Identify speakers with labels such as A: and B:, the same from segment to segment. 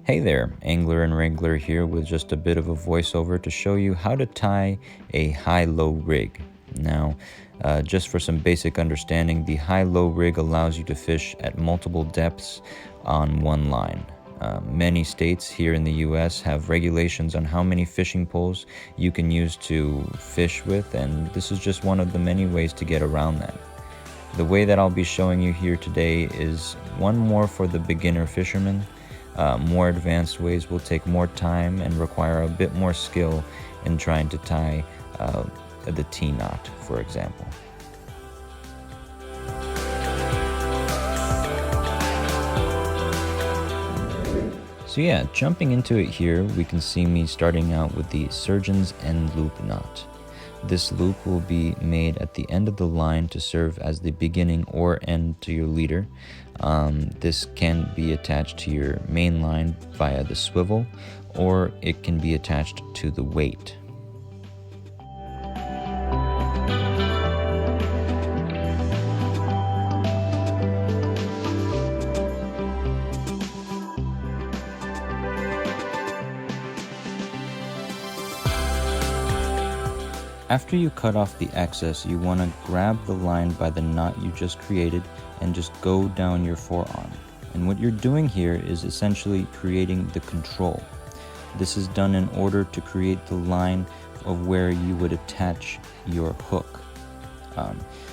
A: Hey there, Angler and Wrangler here with just a bit of a voiceover to show you how to tie a high-low rig. Now, just for some basic understanding, the high-low rig allows you to fish at multiple depths on one line. Many states here in the US have regulations on how many fishing poles you can use to fish with, and this is just one of the many ways to get around that. The way that I'll be showing you here today is one more for the beginner fisherman. More advanced ways will take more time and require a bit more skill in trying to tie the T-knot, for example. So yeah, jumping into it here, we can see me starting out with the surgeon's end loop knot. This loop will be made at the end of the line to serve as the beginning or end to your leader. This can be attached to your main line via the swivel, or it can be attached to the weight. After you cut off the excess, you want to grab the line by the knot you just created and just go down your forearm. And what you're doing here is essentially creating the control. This is done in order to create the line of where you would attach your hook.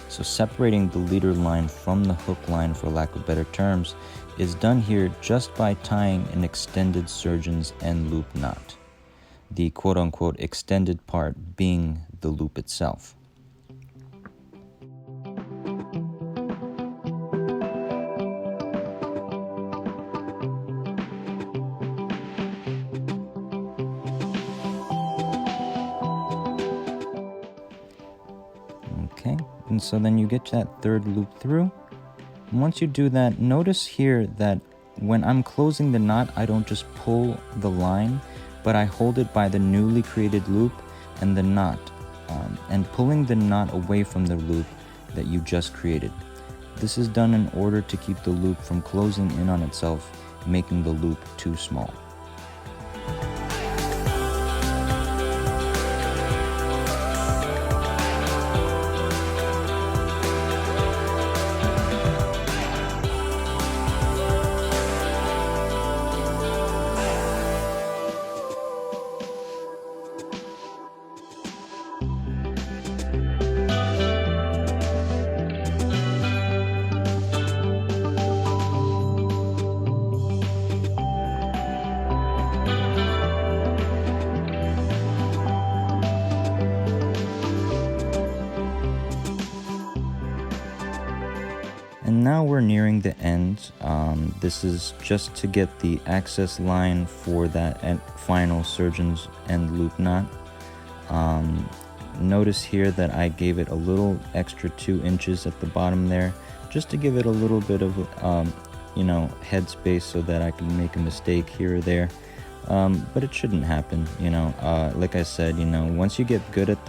A: So separating the leader line from the hook line, for lack of better terms, is done here just by tying an extended surgeon's end loop knot. The quote-unquote extended part being the loop itself. Okay, and so then you get that third loop through. And once you do that, notice here that when I'm closing the knot, I don't just pull the line, but I hold it by the newly created loop and the knot, and pulling the knot away from the loop that you just created. This is done in order to keep the loop from closing in on itself, making the loop too small. And now we're nearing the end. This is just to get the access line for that final surgeon's end loop knot. Notice here that I gave it a little extra 2 inches at the bottom there, just to give it a little bit of head space so that I can make a mistake here or there. But it shouldn't happen, like I said, once you get good at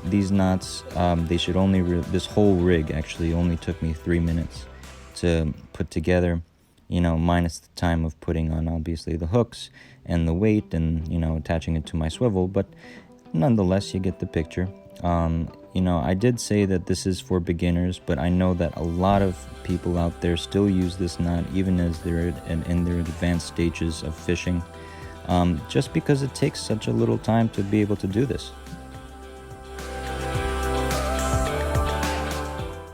A: these knots, they should only, this whole rig actually only took me 3 minutes to put together, minus the time of putting on obviously the hooks and the weight and, attaching it to my swivel, but nonetheless, you get the picture. I did say that this is for beginners, but I know that a lot of people out there still use this knot even as they're in their advanced stages of fishing, just because it takes such a little time to be able to do this.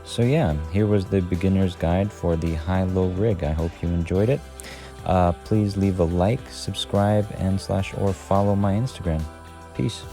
A: So yeah, here was the beginner's guide for the high-low rig. I hope you enjoyed it. Please leave a like, subscribe, and/or follow my Instagram. Peace.